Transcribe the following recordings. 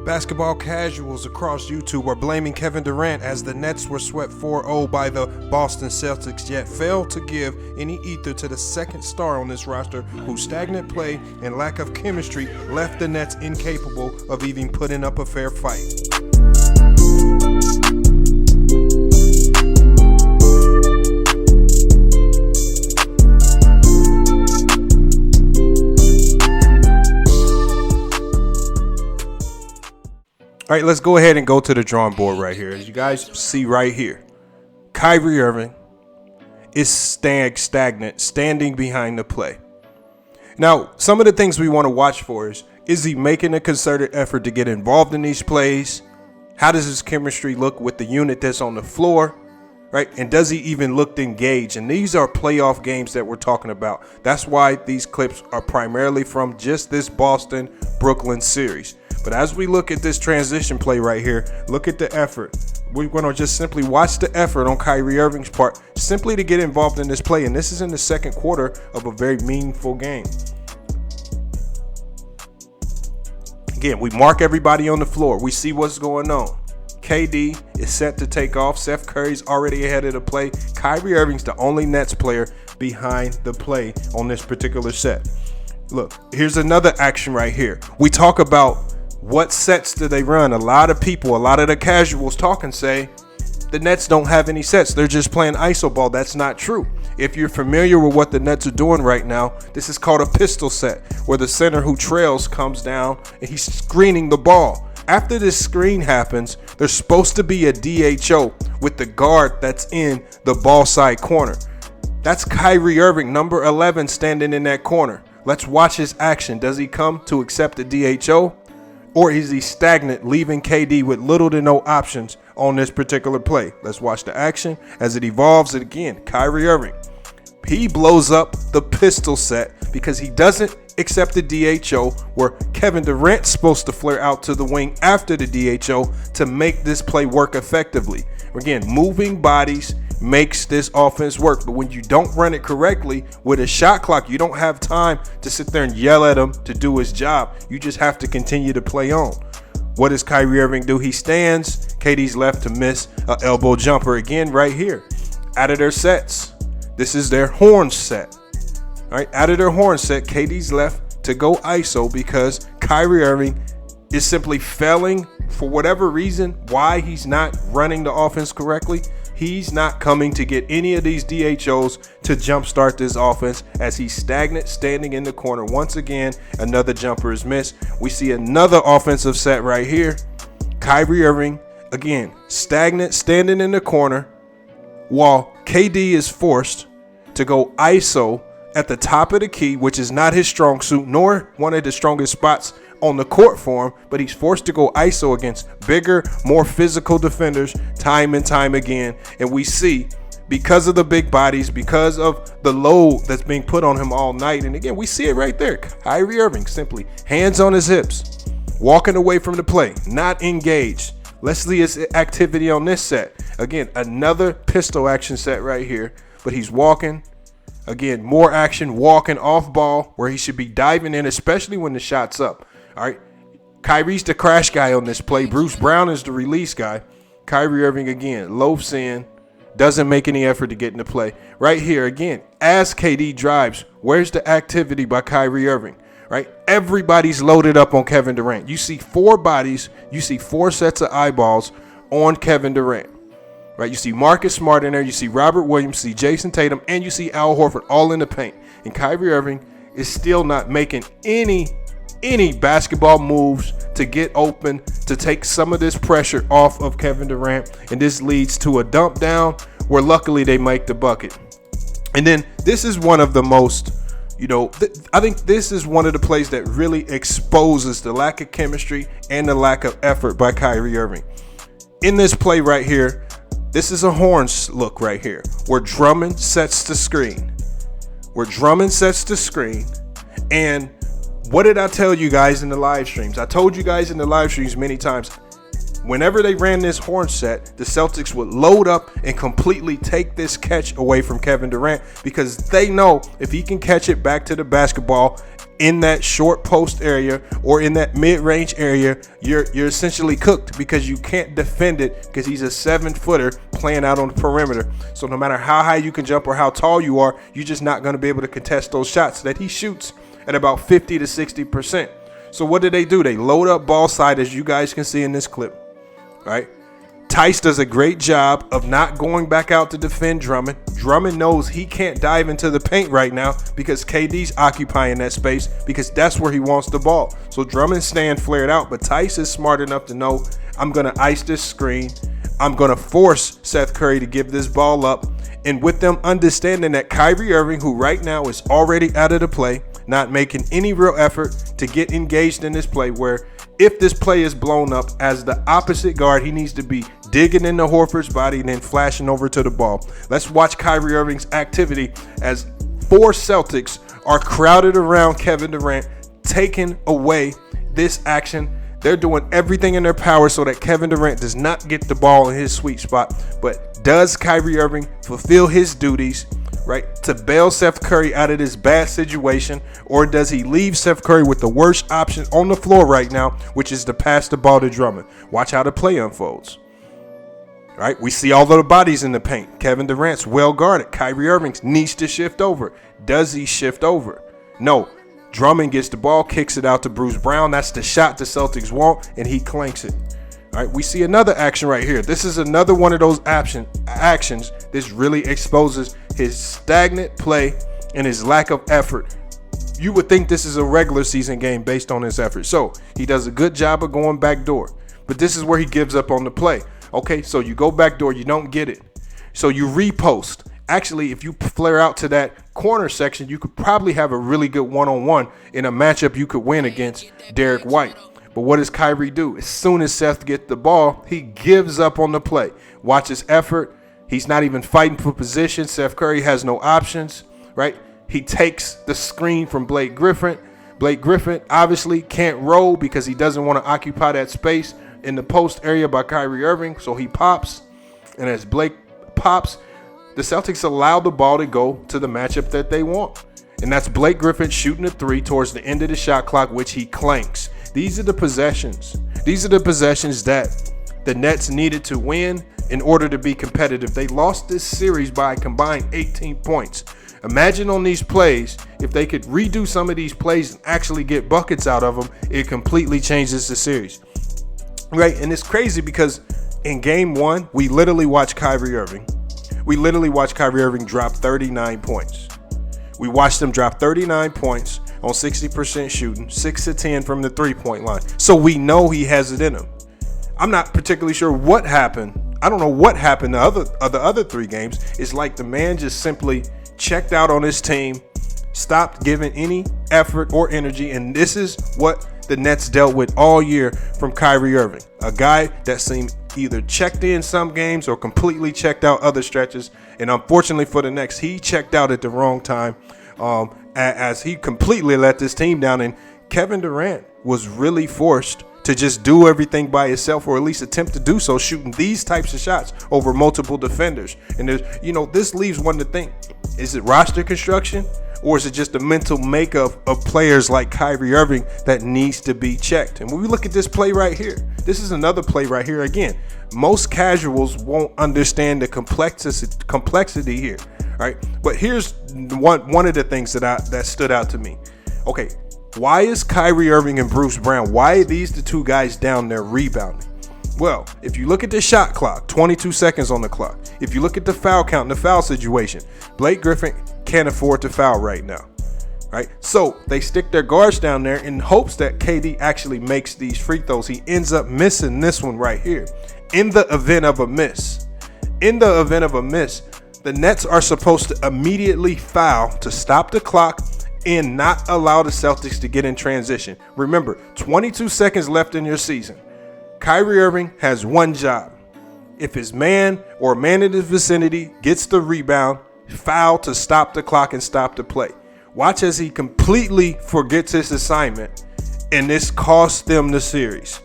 Basketball casuals across YouTube are blaming Kevin Durant as the Nets were swept 4-0 by the Boston Celtics, yet failed to give any ether to the second star on this roster, whose stagnant play and lack of chemistry left the Nets incapable of even putting up a fair fight. All right, let's go ahead and go to the drawing board right here. As you guys see right here, Kyrie Irving is stagnant, standing behind the play. Now, some of the things we want to watch for is he making a concerted effort to get involved in these plays? How does his chemistry look with the unit that's on the floor? Right? And does he even look engaged? And these are playoff games that we're talking about. That's why these clips are primarily from just this Boston-Brooklyn series. But as we look at this transition play right here, look at the effort. We're going to just simply watch the effort on Kyrie Irving's part simply to get involved in this play. And this is in the second quarter of a very meaningful game. Again, we mark everybody on the floor. We see what's going on. KD is set to take off. Steph Curry's already ahead of the play. Kyrie Irving's the only Nets player behind the play on this particular set. Look, here's another action right here. We talk about what sets do they run? A lot of people, a lot of the casuals talk and say the Nets don't have any sets. They're just playing iso ball. That's not true. If you're familiar with what the Nets are doing right now, this is called a pistol set, where the center who trails comes down and he's screening the ball. After this screen happens, there's supposed to be a DHO with the guard that's in the ball side corner. That's Kyrie Irving, number 11, standing in that corner. Let's watch his action. Does he come to accept the DHO? Or is he stagnant, leaving KD with little to no options on this particular play? Let's watch the action as it evolves. And again, Kyrie Irving, he blows up the pistol set because he doesn't accept the DHO, where Kevin Durant's supposed to flare out to the wing after the DHO to make this play work effectively. Again, moving bodies makes this offense work, but when you don't run it correctly with a shot clock, you don't have time to sit there and yell at him to do his job. You just have to continue to play on. What does Kyrie Irving do? He stands. KD's left to miss an elbow jumper again right here. Out of their sets, this is their horn set. All right, out of their horn set, KD's left to go ISO because Kyrie Irving is simply failing for whatever reason. Why he's not running the offense correctly? He's not coming to get any of these DHOs to jumpstart this offense as he's stagnant, standing in the corner. Once again, another jumper is missed. We see another offensive set right here. Kyrie Irving, again, stagnant, standing in the corner, while KD is forced to go ISO at the top of the key, which is not his strong suit, nor one of the strongest spots on the court for him, but he's forced to go ISO against bigger, more physical defenders time and time again. And we see, because of the big bodies, because of the load that's being put on him all night, and again, we see it right there. Kyrie Irving simply hands on his hips, walking away from the play, not engaged. Let's see his activity on this set. Again, another pistol action set right here, but he's walking. Again, more action, walking off ball where he should be diving in, especially when the shot's up. All right, Kyrie's the crash guy on this play. Bruce Brown is the release guy. Kyrie Irving again loafs in, doesn't make any effort to get into play. Right here again, as KD drives, where's the activity by Kyrie Irving? Right, everybody's loaded up on Kevin Durant. You see four bodies, you see four sets of eyeballs on Kevin Durant. Right, you see Marcus Smart in there, you see Robert Williams, you see Jason Tatum, and you see Al Horford all in the paint. And Kyrie Irving is still not making any basketball moves to get open, to take some of this pressure off of Kevin Durant. And this leads to a dump down where luckily they make the bucket. And then this is one of the most, I think this is one of the plays that really exposes the lack of chemistry and the lack of effort by Kyrie Irving. In this play right here, this is a horns look right here where Drummond sets the screen. And what did I tell you guys in the live streams? I told you guys in the live streams many times, whenever they ran this horn set, the Celtics would load up and completely take this catch away from Kevin Durant, because they know if he can catch it back to the basketball in that short post area or in that mid-range area, you're essentially cooked because you can't defend it because he's a 7-footer playing out on the perimeter. So no matter how high you can jump or how tall you are, you're just not going to be able to contest those shots that he shoots at about 50 to 60%. So what do? They load up ball side, as you guys can see in this clip, right? Tice does a great job of not going back out to defend Drummond. Drummond knows he can't dive into the paint right now because KD's occupying that space because that's where he wants the ball. So Drummond's staying flared out, but Tice is smart enough to know, I'm going to ice this screen. I'm going to force Seth Curry to give this ball up. And with them understanding that Kyrie Irving, who right now is already out of the play, not making any real effort to get engaged in this play, where if this play is blown up as the opposite guard, he needs to be digging into Horford's body and then flashing over to the ball. Let's watch Kyrie Irving's activity as 4 Celtics are crowded around Kevin Durant, taking away this action. They're doing everything in their power so that Kevin Durant does not get the ball in his sweet spot. But does Kyrie Irving fulfill his duties, right, to bail Seth Curry out of this bad situation, or does he leave Seth Curry with the worst option on the floor right now, which is to pass the ball to Drummond? Watch how the play unfolds. Right, we see all of the bodies in the paint. Kevin Durant's well guarded. Kyrie Irving needs to shift over. Does he shift over? No. Drummond gets the ball, kicks it out to Bruce Brown. That's the shot the Celtics want, and he clanks it. All right, we see another action right here. This is another one of those actions. This really exposes his stagnant play and his lack of effort. You would think this is a regular season game based on his effort. So he does a good job of going back door, but this is where he gives up on the play. Okay, so you go back door, you don't get it. So you repost. Actually, if you flare out to that corner section, you could probably have a really good one-on-one in a matchup you could win against Derek White. But what does Kyrie do? As soon as Seth gets the ball, he gives up on the play. Watch his effort. He's not even fighting for position. Seth Curry has no options, right? He takes the screen from Blake Griffin. Blake Griffin obviously can't roll because he doesn't want to occupy that space in the post area by Kyrie Irving, so he pops. And as Blake pops, the Celtics allow the ball to go to the matchup that they want. And that's Blake Griffin shooting a 3 towards the end of the shot clock, which he clanks. These are the possessions. These are the possessions that the Nets needed to win in order to be competitive. They lost this series by a combined 18 points. Imagine on these plays, if they could redo some of these plays and actually get buckets out of them, it completely changes the series. Right, and it's crazy because in game 1, we literally watched Kyrie Irving. Drop 39 points. We watched him drop 39 points on 60% shooting, 6 to 10 from the three-point line. So we know he has it in him. I'm not particularly sure what happened. I don't know what happened the other 3 games. It's like the man just simply checked out on his team, stopped giving any effort or energy, and this is what the Nets dealt with all year from Kyrie Irving, a guy that seemed either checked in some games or completely checked out other stretches. And unfortunately for the Nets, he checked out at the wrong time as he completely let this team down. And Kevin Durant was really forced to just do everything by himself, or at least attempt to do so, shooting these types of shots over multiple defenders. And this leaves one to think, is it roster construction? Or is it just the mental makeup of players like Kyrie Irving that needs to be checked? And when we look at this play right here, this is another play right here. Again, most casuals won't understand the complexity here, right? But here's one of the things that stood out to me. Okay, why is Kyrie Irving and Bruce Brown, why are these the 2 guys down there rebounding? Well, if you look at the shot clock, 22 seconds on the clock. If you look at the foul count and the foul situation, Blake Griffin can't afford to foul right now, right? So they stick their guards down there in hopes that KD actually makes these free throws. He ends up missing this one right here. In the event of a miss, the Nets are supposed to immediately foul to stop the clock and not allow the Celtics to get in transition. Remember, 22 seconds left in your season. Kyrie Irving has one job. If his man or a man in his vicinity gets the rebound, foul to stop the clock and stop the play. Watch as he completely forgets his assignment, and this costs them the series.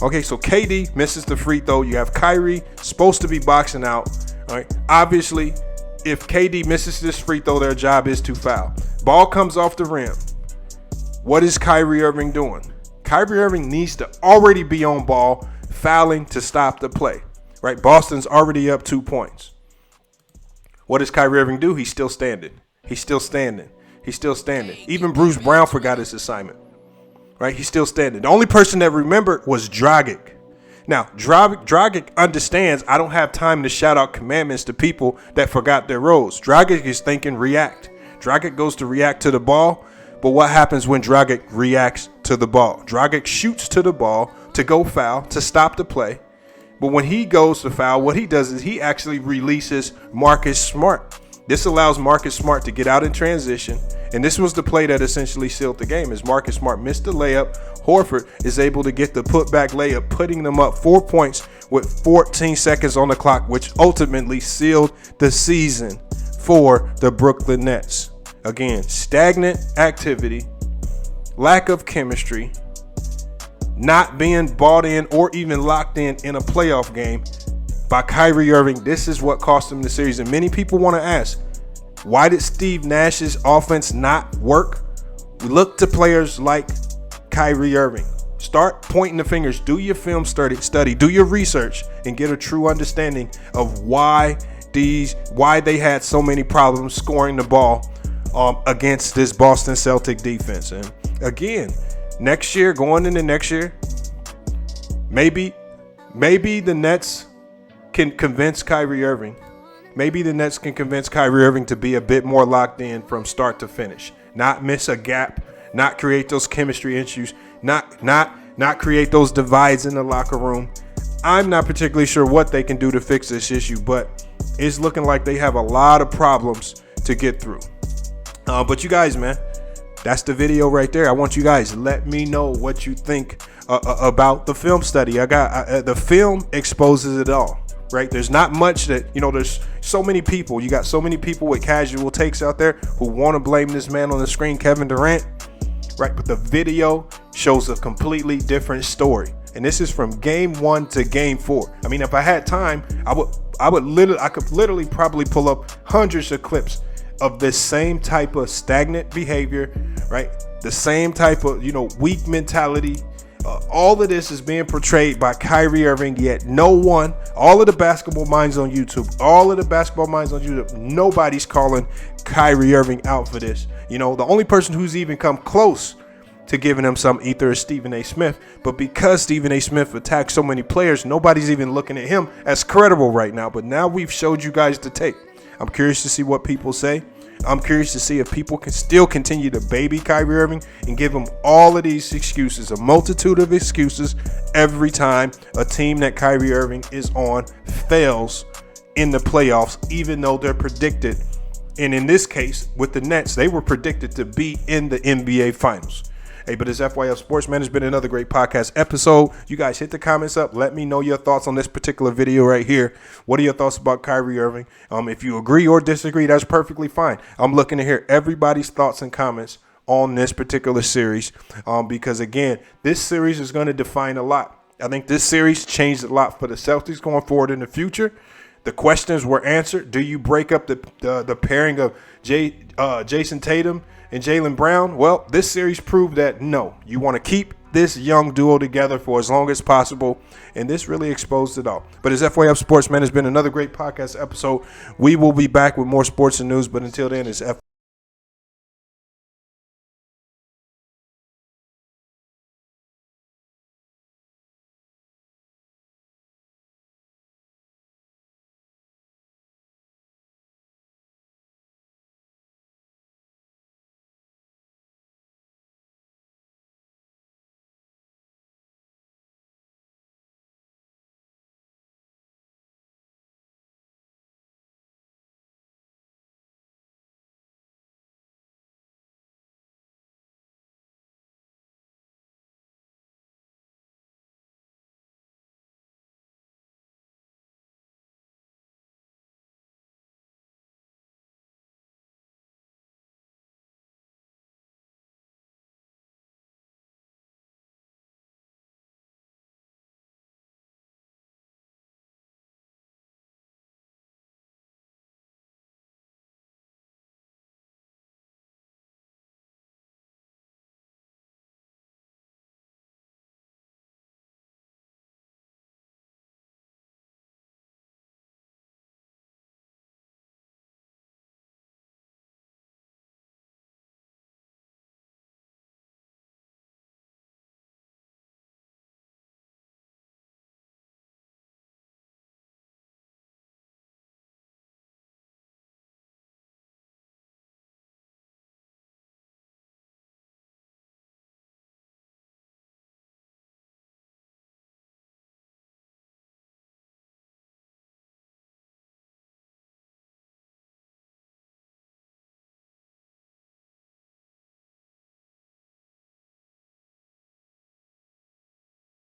Okay, so KD misses the free throw. You have Kyrie supposed to be boxing out. All right, obviously, if KD misses this free throw, their job is to foul. Ball comes off the rim. What is Kyrie Irving doing? Kyrie Irving needs to already be on ball, fouling to stop the play. Right? Boston's already up 2 points. What does Kyrie Irving do? He's still standing. He's still standing. He's still standing. Even Bruce Brown forgot his assignment. Right? He's still standing. The only person that remembered was Dragic. Now, Dragic understands I don't have time to shout out commandments to people that forgot their roles. Dragic is thinking react. Dragic goes to react to the ball. But what happens when Dragic reacts to the ball? Dragic shoots to the ball to go foul, to stop the play. But when he goes to foul, what he does is he actually releases Marcus Smart. This allows Marcus Smart to get out in transition. And this was the play that essentially sealed the game. As Marcus Smart missed the layup, Horford is able to get the putback layup, putting them up 4 points with 14 seconds on the clock, which ultimately sealed the season for the Brooklyn Nets. Again, stagnant activity, lack of chemistry, not being bought in or even locked in a playoff game by Kyrie Irving. This is what cost him the series. And many people want to ask, why did Steve Nash's offense not work? We look to players like Kyrie Irving. Start pointing the fingers. Do your film study. Do your research and get a true understanding of why they had so many problems scoring the ball against this Boston Celtic defense. And again, next year, going into next year, maybe the Nets can convince Kyrie Irving. Maybe the Nets can convince Kyrie Irving to be a bit more locked in from start to finish. Not miss a gap, not create those chemistry issues, not create those divides in the locker room. I'm not particularly sure what they can do to fix this issue, but it's looking like they have a lot of problems to get through. But you guys, man, that's the video right there. I want you guys, let me know what you think about the film study. The film exposes it all. Right? There's not much that, there's so many people. You got so many people with casual takes out there who want to blame this man on the screen, Kevin Durant. Right? But the video shows a completely different story. And this is from game 1 to game 4. I mean, if I had time, I could literally probably pull up hundreds of clips of this same type of stagnant behavior, right? The same type of, weak mentality. All of this is being portrayed by Kyrie Irving, yet all of the basketball minds on YouTube, nobody's calling Kyrie Irving out for this. The only person who's even come close to giving him some ether is Stephen A. Smith. But because Stephen A. Smith attacked so many players, nobody's even looking at him as credible right now. But now we've showed you guys the tape. I'm curious to see what people say. I'm curious to see if people can still continue to baby Kyrie Irving and give him all of these excuses, a multitude of excuses every time a team that Kyrie Irving is on fails in the playoffs, even though they're predicted. And in this case, with the Nets, they were predicted to be in the NBA Finals. Hey, but it's FYF Sports, man. It's been another great podcast episode. You guys hit the comments up. Let me know your thoughts on this particular video right here. What are your thoughts about Kyrie Irving? If you agree or disagree, that's perfectly fine. I'm looking to hear everybody's thoughts and comments on this particular series because, again, this series is going to define a lot. I think this series changed a lot for the Celtics going forward in the future. The questions were answered. Do you break up the pairing of Jason Tatum and Jaylen Brown? Well, this series proved that no, you want to keep this young duo together for as long as possible, and this really exposed it all. But as FYF Sports, man, it's been another great podcast episode. We will be back with more sports and news, but until then, it's